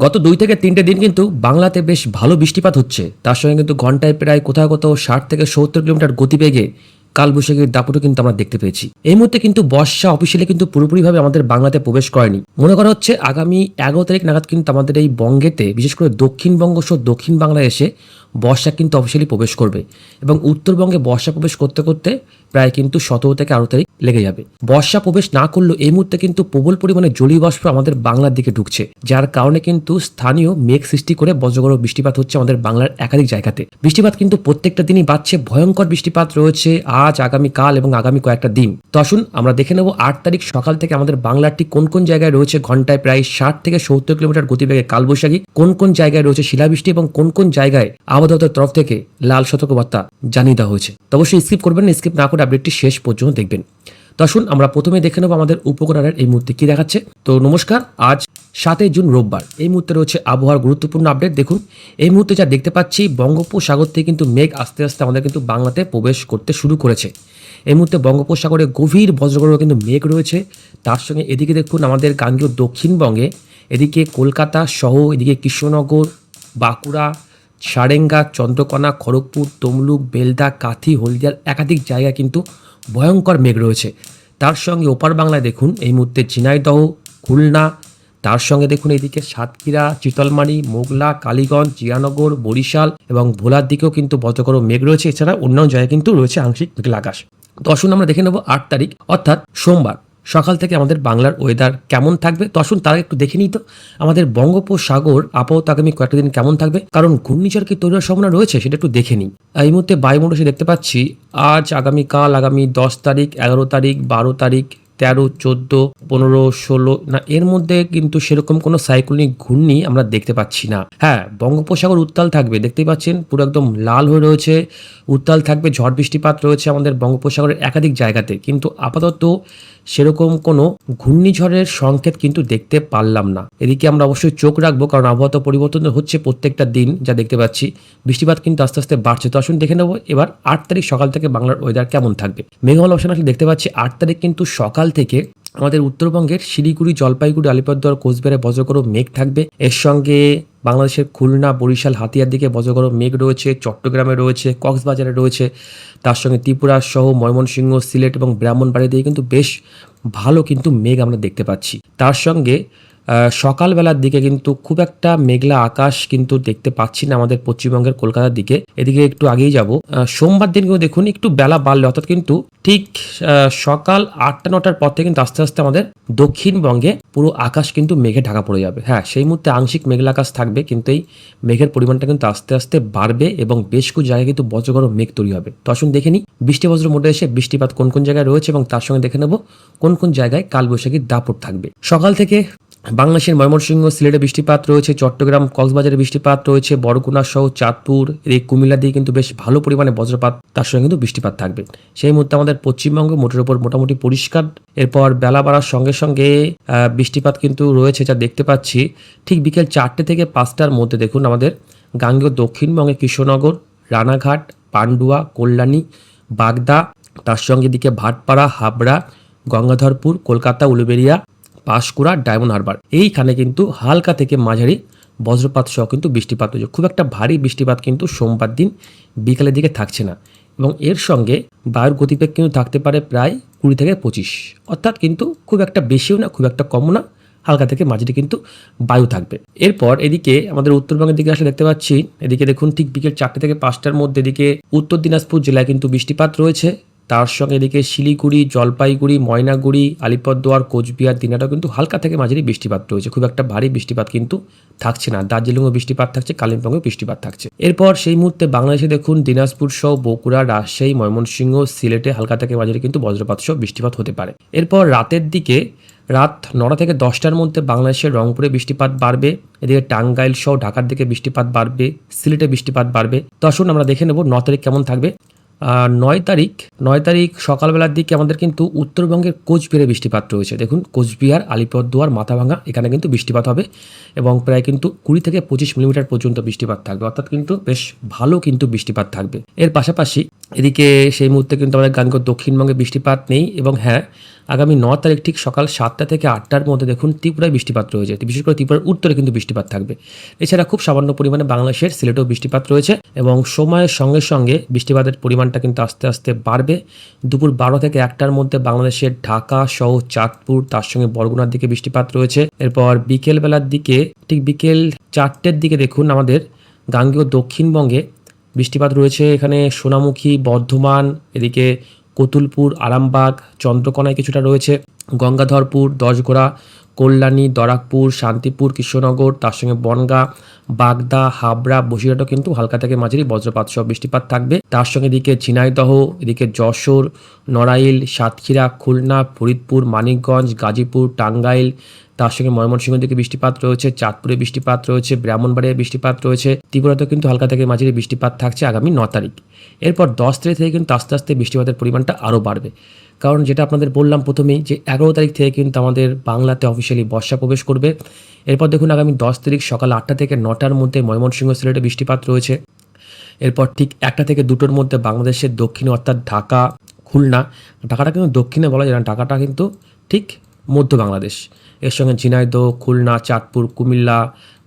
গত 2 থেকে 3টে দিন কিন্তু বাংলাতে বেশ ভালো বৃষ্টিপাত হচ্ছে। তার সঙ্গে কিন্তু ঘন্টায় প্রায় কোথাও কোথাও 60 থেকে 70 কিলোমিটার গতিবেগে কালবৈশাখীর দাপটও কিন্তু আমরা দেখতে পেয়েছি। এই মুহূর্তে কিন্তু বর্ষা অফিসিয়ালি কিন্তু পুরোপুরিভাবে আমাদের বাংলাতে প্রবেশ করেনি। মনে করা হচ্ছে আগামী 11 তারিখ নাগাদ কিন্তু আমাদের এই বঙ্গেতে, বিশেষ করে দক্ষিণবঙ্গ সহ দক্ষিণ বাংলায় এসে বর্ষা কিন্তু অফিসিয়ালি প্রবেশ করবে এবং উত্তরবঙ্গে বর্ষা প্রবেশ করতে করতে প্রায় কিন্তু 17 থেকে 18 তারিখ লেগে যাবে। বর্ষা প্রবেশ না করলেও এই মুহূর্তে কিন্তু প্রবল পরিমাণে জলীয় বাষ্প আমাদের বাংলার দিকে ঢুকছে, যার কারণে কিন্তু স্থানীয় মেঘ সৃষ্টি করে বজ্রগড় বৃষ্টিপাত হচ্ছে আমাদের বাংলার একাধিক জায়গাতে। বৃষ্টিপাত কিন্তু প্রত্যেকটা দিনই বাড়ছে, ভয়ঙ্কর বৃষ্টিপাত রয়েছে আজ, আগামীকাল এবং আগামী কয়েকটা দিন। তো আসুন আমরা দেখে নেব 8 তারিখ সকাল থেকে আমাদের বাংলার ঠিক কোন কোন জায়গায় রয়েছে ঘন্টায় প্রায় 60 থেকে 70 কিলোমিটার গতিবেগে কালবৈশাখী, কোন কোন জায়গায় রয়েছে শিলাবৃষ্টি এবং কোন কোন জায়গায় আবহাওয়া দপ্তরের তরফ থেকে লাল সতর্কবার্তা জানিয়ে দেওয়া হয়েছে। তো অবশ্যই স্কিপ করবেন না, স্কিপ না করে আপডেটটি শেষ পর্যন্ত দেখবেন। তো আসুন আমরা প্রথমে দেখে নেব আমাদের উপগ্রহের এই মুহূর্তে কি দেখাচ্ছে। তো নমস্কার, আজ 7 জুন রোববার। এই মুহূর্তে রয়েছে আবহাওয়ার গুরুত্বপূর্ণ আপডেট। দেখুন এই মুহূর্তে যা দেখতে পাচ্ছি, বঙ্গোপসাগর থেকে কিন্তু মেঘ আস্তে আস্তে আমাদের কিন্তু বাংলাতে প্রবেশ করতে শুরু করেছে। এই মুহূর্তে বঙ্গোপসাগরে গভীর বজ্রগড় কিন্তু মেঘ রয়েছে। তার সঙ্গে এদিকে দেখুন আমাদের গাঙ্গেয় দক্ষিণবঙ্গে, এদিকে কলকাতা সহ এদিকে কৃষ্ণনগর, বাঁকুড়া, সারেঙ্গা, চন্দ্রকোনা, খড়গপুর, তমলুক, বেলদা, কাথি, হলদিয়ার একাধিক জায়গায় কিন্তু ভয়ঙ্কর মেঘ রয়েছে। তার সঙ্গে ওপার বাংলায় দেখুন এই মুহূর্তে ঝিনাইদহ, খুলনা, তার সঙ্গে দেখুন এদিকে সাতক্ষীরা, চিতলমারি, মোগলা, কালীগঞ্জ, জিয়ানগর, বরিশাল এবং ভোলার দিকেও কিন্তু বজ্রগড় মেঘ রয়েছে। এছাড়া অন্যান্য জায়গায় কিন্তু রয়েছে আংশিক মেঘলা আকাশ। তো আসুন আমরা দেখে নেব 8 তারিখ অর্থাৎ সোমবার সকাল থেকে আমাদের বাংলার ওয়েদার কেমন থাকবে। তো আসুন তার একটু দেখে নিই তো আমাদের বঙ্গোপসাগর আপাতত আগামী কয়েকটা দিন কেমন থাকবে, কারণ ঘূর্ণিঝড় কি তৈরি হওয়ার সম্ভাবনা রয়েছে সেটা একটু দেখে নিই। এই মুহূর্তে বায়ুমণ্ডলে দেখতে পাচ্ছি আজ, আগামীকাল, আগামী 10 তারিখ, 11 তারিখ, 12 তারিখ, 13, 14, 15, 16 না, এর মধ্যে কিন্তু সেরকম কোনো সাইক্লোনিক ঘূর্ণি আমরা দেখতে পাচ্ছি না। হ্যাঁ, বঙ্গোপসাগর উত্তাল থাকবে, দেখতেই পাচ্ছেন পুরো একদম লাল হয়ে রয়েছে, উত্তাল থাকবে, ঝড় বৃষ্টিপাত রয়েছে আমাদের বঙ্গোপসাগরের একাধিক জায়গাতে, কিন্তু আপাতত সেরকম কোনো ঘূর্ণিঝড়ের সংকেত কিন্তু দেখতে পারলাম না। এদিকে আমরা অবশ্যই চোখ রাখবো, কারণ আবহাওয়া তো পরিবর্তন হচ্ছে প্রত্যেকটা দিন, যা দেখতে পাচ্ছি বৃষ্টিপাত কিন্তু আস্তে আস্তে বাড়ছে। তো আসুন দেখে নেবো এবার 8 তারিখ সকাল থেকে বাংলার ওয়েদার কেমন থাকবে। মেঘমালা অপশন আসলে দেখতে পাচ্ছি 8 তারিখ কিন্তু সকাল থেকে আমাদের উত্তরবঙ্গের শিলিগুড়ি, জলপাইগুড়ি, আলিপুরদুয়ার, কোচবিহারে বজ্রগড় মেঘ থাকবে। এর সঙ্গে বাংলাদেশের খুলনা, বরিশাল, হাতিয়ার দিকে বজ্রগড় মেঘ রয়েছে, চট্টগ্রামে রয়েছে, কক্সবাজারে রয়েছে, তার সঙ্গে ত্রিপুরা সহ ময়মনসিংহ, সিলেট এবং ব্রাহ্মণবাড়িয়া দিয়ে কিন্তু বেশ ভালো কিন্তু মেঘ আমরা দেখতে পাচ্ছি। তার সঙ্গে সকালবেলার দিকে কিন্তু খুব একটা মেঘলা আকাশ কিন্তু দেখতে পাচ্ছি না আমাদের পশ্চিমবঙ্গের কলকাতার দিকে। এদিকে একটু আগেই যাব, সোমবার দিন কিন্তু দেখুন একটু বেলা বাড়লে, অর্থাৎ কিন্তু ঠিক সকাল 8টা-9টার পর থেকে কিন্তু আস্তে আস্তে আমাদের দক্ষিণবঙ্গে পুরো আকাশ কিন্তু মেঘে ঢাকা পড়ে যাবে। হ্যাঁ, সেই মুহূর্তে আংশিক মেঘলা আকাশ থাকবে, কিন্তু এই মেঘের পরিমাণটা কিন্তু আস্তে আস্তে বাড়বে এবং বেশ কিছু জায়গায় কিন্তু বজ্রগড় মেঘ তৈরি হবে। তো আসুন দেখে নিই বৃষ্টি বজ্র মোডে এসে বৃষ্টিপাত কোন কোন জায়গায় রয়েছে এবং তার সঙ্গে দেখে নেব কোন কোন জায়গায় কালবৈশাখীর দাপট থাকবে। সকাল থেকে বাংলাদেশের ময়মনসিংহ, সিলেটে বৃষ্টিপাত রয়েছে, চট্টগ্রাম, কক্সবাজারে বৃষ্টিপাত রয়েছে, বরগুনা সহ চাঁদপুর, এই কুমিল্লা দিয়ে কিন্তু বেশ ভালো পরিমাণে বজ্রপাত, তার সঙ্গে কিন্তু বৃষ্টিপাত থাকবে। সেই মুহূর্তে আমাদের পশ্চিমবঙ্গ মোটের উপর মোটামুটি পরিষ্কার। এরপর বেলা বাড়ার সঙ্গে সঙ্গে বৃষ্টিপাত কিন্তু রয়েছে, যা দেখতে পাচ্ছি ঠিক বিকেল 4টে থেকে 5টার মধ্যে। দেখুন আমাদের গাঙ্গেয় দক্ষিণবঙ্গে কৃষ্ণনগর, রানাঘাট, পান্ডুয়া, কল্যাণী, বাগদা, তার সঙ্গে দিকে ভাটপাড়া, হাবড়া, গঙ্গাধরপুর, কলকাতা, উলুবেড়িয়া, পাঁশকুড়া, ডায়মন্ড হারবার, এইখানে কিন্তু হালকা থেকে মাঝারি বজ্রপাত সহ কিন্তু বৃষ্টিপাত হয়েছে। খুব একটা ভারী বৃষ্টিপাত কিন্তু সোমবার দিন বিকালের দিকে থাকছে না, এবং এর সঙ্গে বায়ুর গতিবেগ কিন্তু থাকতে পারে প্রায় 20 থেকে 25, অর্থাৎ কিন্তু খুব একটা বেশিও না, খুব একটা কমও না, হালকা থেকে মাঝারি কিন্তু বায়ু থাকবে। এরপর এদিকে আমাদের উত্তরবঙ্গের দিকে আসলে দেখতে পাচ্ছি, এদিকে দেখুন ঠিক বিকেল 4টে থেকে 5টার মধ্যে এদিকে উত্তর দিনাজপুর জেলায় কিন্তু বৃষ্টিপাত রয়েছে। তার সঙ্গে এদিকে শিলিগুড়ি, জলপাইগুড়ি, ময়নাগুড়ি, আলিপুরদুয়ার, কোচবিহার, দিনাটাও কিন্তু হালকা থেকে মাঝারি বৃষ্টিপাত রয়েছে, খুব একটা ভারী বৃষ্টিপাত কিন্তু থাকছে না। দার্জিলিংও বৃষ্টিপাত থাকছে, কালিম্পংয়েও বৃষ্টিপাত থাকছে। এরপর সেই মুহূর্তে বাংলাদেশে দেখুন দিনাজপুর সহ বগুড়া, রাজশাহী, ময়মনসিংহ, সিলেটে হালকা থেকে মাঝারি কিন্তু বজ্রপাত সহ বৃষ্টিপাত হতে পারে। এরপর রাতের দিকে রাত 9টা থেকে 10টার মধ্যে বাংলাদেশের রংপুরে বৃষ্টিপাত বাড়বে, এদিকে টাঙ্গাইল সহ ঢাকার দিকে বৃষ্টিপাত বাড়বে, সিলেটে বৃষ্টিপাত বাড়বে। তো আসুন আমরা দেখে নেব 9 তারিখ কেমন থাকবে। 9 তারিখ সকালবেলার দিকে আমাদের কিন্তু উত্তরবঙ্গের কোচবিহারে বৃষ্টিপাত রয়েছে। দেখুন কোচবিহার, আলিপুরদুয়ার, মাথাভাঙা, এখানে কিন্তু বৃষ্টিপাত হবে এবং প্রায় কিন্তু 20 থেকে 25 মিলিমিটার পর্যন্ত বৃষ্টিপাত থাকবে, অর্থাৎ কিন্তু বেশ ভালো কিন্তু বৃষ্টিপাত থাকবে। এর পাশাপাশি এদিকে সেই মুহূর্তে কিন্তু আমাদের গাঙ্গেয় দক্ষিণবঙ্গে বৃষ্টিপাত নেই, এবং হ্যাঁ আগামী 9 তারিখ ঠিক সকাল 7টা থেকে 8টার মধ্যে দেখুন ত্রিপুরায় বৃষ্টিপাত রয়েছে, বিশেষ করে ত্রিপুরার উত্তরে কিন্তু বৃষ্টিপাত থাকবে। এছাড়া খুব সামান্য পরিমাণে বাংলাদেশের সিলেটেও বৃষ্টিপাত রয়েছে এবং সময়ের সঙ্গে সঙ্গে বৃষ্টিপাতের পরিমাণটা কিন্তু আস্তে আস্তে বাড়বে। দুপুর 12 থেকে 1টার মধ্যে বাংলাদেশের ঢাকা সহ চাঁদপুর, তার সঙ্গে বরগুনার দিকে বৃষ্টিপাত রয়েছে। এরপর বিকেলবেলার দিকে ঠিক বিকেল 4টের দিকে দেখুন আমাদের গাঙ্গেয় দক্ষিণবঙ্গে বৃষ্টিপাত রয়েছে। এখানে সোনামুখী, বর্ধমান, এদিকে কতুলপুর, আরামবাগ, চন্দ্রকোনায় কিছুটা রয়েছে, গঙ্গাধরপুর, দশঘোড়া, কল্যাণী, দরাকপুর, শান্তিপুর, কৃষ্ণনগর, তার সঙ্গে বনগাঁ, বাগদা, হাবড়া, বসিরহাটও কিন্তু হালকা থেকে মাঝারি বজ্রপাত সহ বৃষ্টিপাত থাকবে। তার সঙ্গে এদিকে ঝিনাইদহ, এদিকে যশোর, নড়াইল, সাতক্ষীরা, খুলনা, ফরিদপুর, মানিকগঞ্জ, গাজীপুর, টাঙ্গাইল, তার সঙ্গে ময়মনসিংহ দিকে বৃষ্টিপাত রয়েছে, চাঁদপুরে বৃষ্টিপাত রয়েছে, ব্রাহ্মণবাড়িয়ায় বৃষ্টিপাত রয়েছে, ত্রিপুরাতেও কিন্তু হালকা থেকে মাঝারি বৃষ্টিপাত থাকছে আগামী 9 তারিখ। এরপর 10 তারিখ থেকে কিন্তু আস্তে আস্তে বৃষ্টিপাতের পরিমাণটা আরও বাড়বে, কারণ যেটা আপনাদের বললাম প্রথমেই যে 11 তারিখ থেকে কিন্তু আমাদের বাংলাতে অফিসিয়ালি বর্ষা প্রবেশ করবে। এরপর দেখুন আগামী 10 তারিখ সকাল 8টা থেকে 9টার মধ্যে ময়মনসিংহ, সিলেটে বৃষ্টিপাত রয়েছে। এরপর ঠিক 1টা থেকে 2টোর মধ্যে বাংলাদেশের দক্ষিণে অর্থাৎ ঢাকা, খুলনা, ঢাকাটা কিন্তু দক্ষিণে বলা যায় না, ঢাকাটা কিন্তু ঠিক মধ্য বাংলাদেশ। এর সঙ্গে ঝিনাইদহ, খুলনা, চাঁদপুর, কুমিল্লা,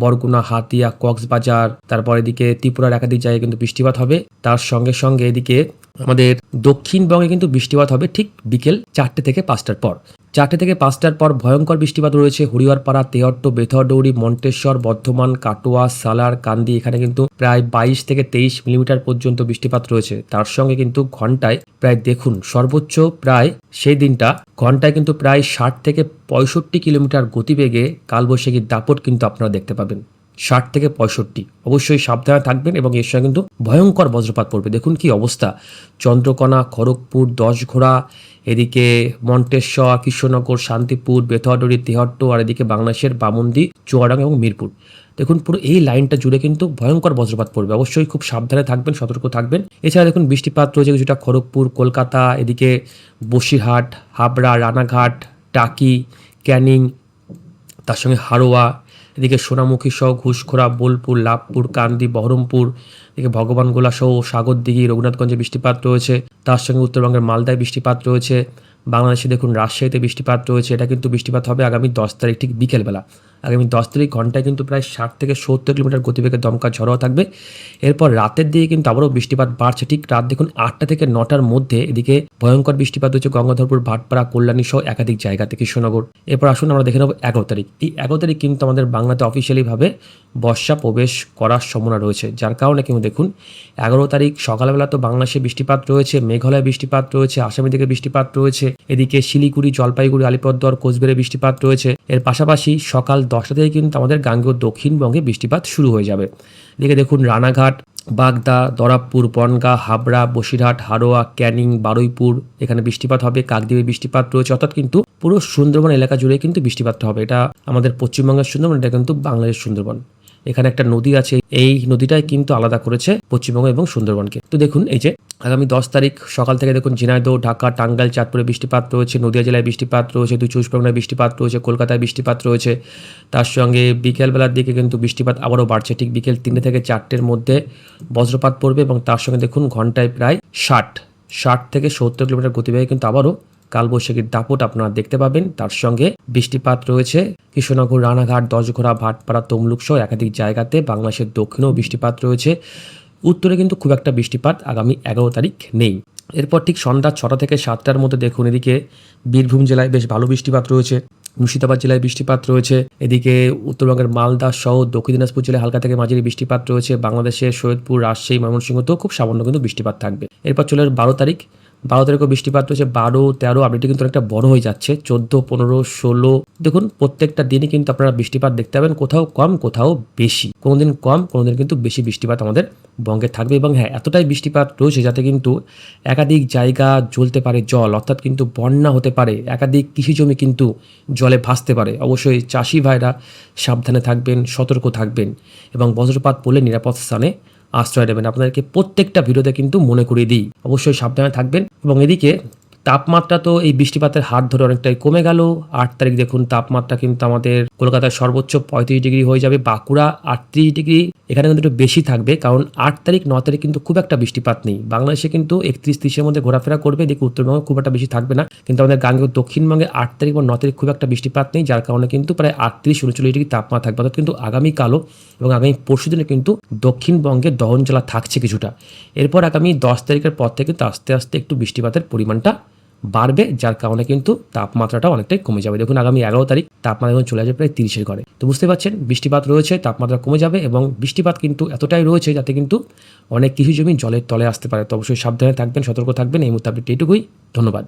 বরগুনা, হাতিয়া, কক্সবাজার, তারপর এদিকে ত্রিপুরার একাধিক জায়গায় কিন্তু বৃষ্টিপাত হবে। তার সঙ্গে সঙ্গে এদিকে আমাদের দক্ষিণবঙ্গে কিন্তু বৃষ্টিপাত হবে ঠিক বিকেল 4টে থেকে 5টার পর। 4টে থেকে 5টার পর ভয়ঙ্কর বৃষ্টিপাত রয়েছে হরিহরপাড়া, তেহট্ট, বেথরডৌড়ি, মন্টেশ্বর, বর্ধমান, কাটোয়া, সালার, কান্দি, এখানে কিন্তু প্রায় 22 থেকে 23 মিলিমিটার পর্যন্ত বৃষ্টিপাত রয়েছে। তার সঙ্গে কিন্তু ঘন্টায় প্রায় দেখুন সর্বোচ্চ প্রায় সেই দিনটা ঘন্টায় কিন্তু প্রায় 60 থেকে 65 কিলোমিটার গতিবেগে কালবৈশাখীর দাপট কিন্তু আপনারা দেখতে পাবেন। 60 থেকে 65, অবশ্যই সাবধানে থাকবেন এবং এর সঙ্গে কিন্তু ভয়ঙ্কর বজ্রপাত পড়বে। দেখুন কি অবস্থা, চন্দ্রকোনা, খড়গপুর, দশঘোড়া, এদিকে মন্টেশ্বর, কৃষ্ণনগর, শান্তিপুর, বেথরডৌড়ি, তেহট্ট, আর এদিকে বাংলাদেশের বামুন্দি, চুয়াডাঙ্গা এবং মিরপুর। দেখুন পুরো এই লাইনটা জুড়ে কিন্তু ভয়ঙ্কর বজ্রপাত পড়বে, অবশ্যই খুব সাবধানে থাকবেন, সতর্ক থাকবেন। এছাড়া দেখুন বৃষ্টিপাত রয়েছে কিছুটা খড়গপুর, কলকাতা, এদিকে বসিরহাট, হাবড়া, রানাঘাট, টাকি, ক্যানিং, তার সঙ্গে হাড়োয়া, এদিকে সোনামুখী সহ ঘুষখোরা, বোলপুর, লাভপুর, কান্দি, বহরমপুর, এদিকে ভগবানগোলা সহ সাগরদিঘি, রঘুনাথগঞ্জে বৃষ্টিপাত রয়েছে। তার সঙ্গে উত্তরবঙ্গের মালদায় বৃষ্টিপাত রয়েছে। বাংলাদেশে দেখুন রাজশাহীতে বৃষ্টিপাত রয়েছে। এটা কিন্তু বৃষ্টিপাত হবে আগামী 10 তারিখ ঠিক বিকেলবেলা। আগামী 10 তারিখ ঘন্টায় কিন্তু প্রায় 60 থেকে 70 কিলোমিটার গতিবেগে দমকা ঝড়ও থাকবে। এরপর রাতের দিকে কিন্তু আবারও বৃষ্টিপাত বাড়ছে, ঠিক রাত দেখুন 8টা থেকে 9টার মধ্যে এদিকে ভয়ঙ্কর বৃষ্টিপাত হচ্ছে গঙ্গাধরপুর, ভাটপাড়া, কল্যাণী সহ একাধিক জায়গাতে, কৃষ্ণনগর। এরপর আসুন আমরা দেখে নেব 11 তারিখ। এই 11 তারিখ কিন্তু আমাদের বাংলাতে অফিসিয়ালিভাবে বর্ষা প্রবেশ করার সম্ভাবনা রয়েছে, যার কারণে কিন্তু দেখুন 11 তারিখ সকালবেলা তো বাংলাদেশে বৃষ্টিপাত রয়েছে, মেঘালয়ে বৃষ্টিপাত রয়েছে, আসামের দিকে বৃষ্টিপাত রয়েছে, এদিকে শিলিগুড়ি, জলপাইগুড়ি, আলিপুরদুয়ার, কোচবিহারে বৃষ্টিপাত রয়েছে। এর পাশাপাশি সকাল 10টা থেকে কিন্তু আমাদের গাঙ্গেয় দক্ষিণবঙ্গে বৃষ্টিপাত শুরু হয়ে যাবে। এদিকে দেখুন রানাঘাট, বাগদা, দরাবপুর, বনগাঁ, হাবড়া, বসিরহাট, হাড়োয়া, ক্যানিং, বারুইপুর, এখানে বৃষ্টিপাত হবে। কাকদ্বীপে বৃষ্টিপাত রয়েছে, অর্থাৎ কিন্তু পুরো সুন্দরবন এলাকা জুড়ে কিন্তু বৃষ্টিপাতটা হবে। এটা আমাদের পশ্চিমবঙ্গের সুন্দরবন, এটা কিন্তু বাংলাদেশের সুন্দরবন। এখানে একটা নদী আছে, এই নদীটাই কিন্তু আলাদা করেছে পশ্চিমবঙ্গ এবং সুন্দরবনকে। তো দেখুন এই যে আগামী 10 তারিখ সকাল থেকে দেখুন ঝিনাইদহ, ঢাকা, টাঙ্গাইল, চাঁদপুরে বৃষ্টিপাত রয়েছে, নদিয়া জেলায় বৃষ্টিপাত রয়েছে, 24 পরগনায় বৃষ্টিপাত রয়েছে, কলকাতায় বৃষ্টিপাত রয়েছে। তার সঙ্গে বিকেলবেলার দিকে কিন্তু বৃষ্টিপাত আবারও বাড়ছে, ঠিক বিকেল 3টে থেকে 4টের মধ্যে বজ্রপাত পড়বে এবং তার সঙ্গে দেখুন ঘন্টায় প্রায় 60 থেকে 70 কিলোমিটার গতিবেগে কিন্তু আবারও কালবৈশাখীর দাপট আপনারা দেখতে পাবেন। তার সঙ্গে বৃষ্টিপাত রয়েছে কৃষ্ণনগর, রানাঘাট, দশঘোড়া, ভাটপাড়া, তমলুক সহ একাধিক জায়গাতে। বাংলাদেশের দক্ষিণেও বৃষ্টিপাত রয়েছে। উত্তরে কিন্তু খুব একটা বৃষ্টিপাত আগামী 11 তারিখ নেই। এরপর ঠিক সন্ধ্যা 6টা থেকে 7টার মধ্যে দেখুন এদিকে বীরভূম জেলায় বেশ ভালো বৃষ্টিপাত রয়েছে, মুর্শিদাবাদ জেলায় বৃষ্টিপাত রয়েছে, এদিকে উত্তরবঙ্গের মালদা সহ দক্ষিণ দিনাজপুর জেলায় হালকা থেকে মাঝারি বৃষ্টিপাত রয়েছে। বাংলাদেশের সৈয়দপুর, রাজশাহী, ময়মনসিংহতেও খুব সামান্য কিন্তু বৃষ্টিপাত থাকবে। এরপর চলে 12 তারিখ। 12 তারিখও বৃষ্টিপাত রয়েছে। 12, 13 আপডেটটি কিন্তু অনেকটা বড় হয়ে যাচ্ছে। 14, 15, 16 দেখুন প্রত্যেকটা দিনই কিন্তু আপনারা বৃষ্টিপাত দেখতে পাবেন, কোথাও কম কোথাও বেশি, কোনোদিন কম কোনোদিন কিন্তু বেশি বৃষ্টিপাত আমাদের বঙ্গে থাকবে। এবং হ্যাঁ, এতটাই বৃষ্টিপাত রয়েছে যাতে কিন্তু একাধিক জায়গা জ্বলতে পারে জল, অর্থাৎ কিন্তু বন্যা হতে পারে, একাধিক কৃষি জমি কিন্তু জলে ভাসতে পারে। অবশ্যই চাষি ভাইরা সাবধানে থাকবেন, সতর্ক থাকবেন এবং বজ্রপাত পড়লে নিরাপদ স্থানে আশ্রয় নেবেন। আপনাদেরকে প্রত্যেকটা ভিডিওতে কিন্তু মনে করিয়ে দিই, অবশ্যই সাবধানে থাকবেন। এবং এদিকে তাপমাত্রা তো এই বৃষ্টিপাতের হাত ধরে অনেকটাই কমে গেল। 8 তারিখ দেখুন তাপমাত্রা কিন্তু আমাদের কলকাতায় সর্বোচ্চ 35 ডিগ্রি হয়ে যাবে, বাঁকুড়া 38 ডিগ্রি, এখানে কিন্তু একটু বেশি থাকবে, কারণ 8 তারিখ 9 তারিখ কিন্তু খুব একটা বৃষ্টিপাত নেই। বাংলাদেশে কিন্তু 31-30-এর মধ্যে ঘোরাফেরা করবে, এদিকে উত্তরবঙ্গে খুব একটা বেশি থাকবে না, কিন্তু আমাদের গাঙ্গেয় দক্ষিণবঙ্গে 8 তারিখ বা 9 তারিখ খুব একটা বৃষ্টিপাত নেই, যার কারণে কিন্তু প্রায় 38-39 ডিগ্রি তাপমাত্রা থাকবে। অর্থাৎ কিন্তু আগামীকালও এবং আগামী পরশু দিনে কিন্তু দক্ষিণবঙ্গে দহন জ্বালা থাকছে কিছুটা। এরপর আগামী 10 তারিখের পর থেকে কিন্তু আস্তে আস্তে একটু বৃষ্টিপাতের পরিমাণটা বাড়বে, যার কারণে কিন্তু তাপমাত্রাটা অনেকটাই কমে যাবে। দেখুন আগামী 11 তারিখ তাপমাত্রা এখন চলে যাবে প্রায় 30-এর ঘরে। তো বুঝতে পারছেন বৃষ্টিপাত রয়েছে, তাপমাত্রা কমে যাবে এবং বৃষ্টিপাত কিন্তু এতটাই রয়েছে যাতে কিন্তু অনেক কৃষি জমি জলের তলে আসতে পারে। তো অবশ্যই সাবধানে থাকবেন, সতর্ক থাকবেন। এই মুহূর্তে আপডেট এইটুকুই। ধন্যবাদ।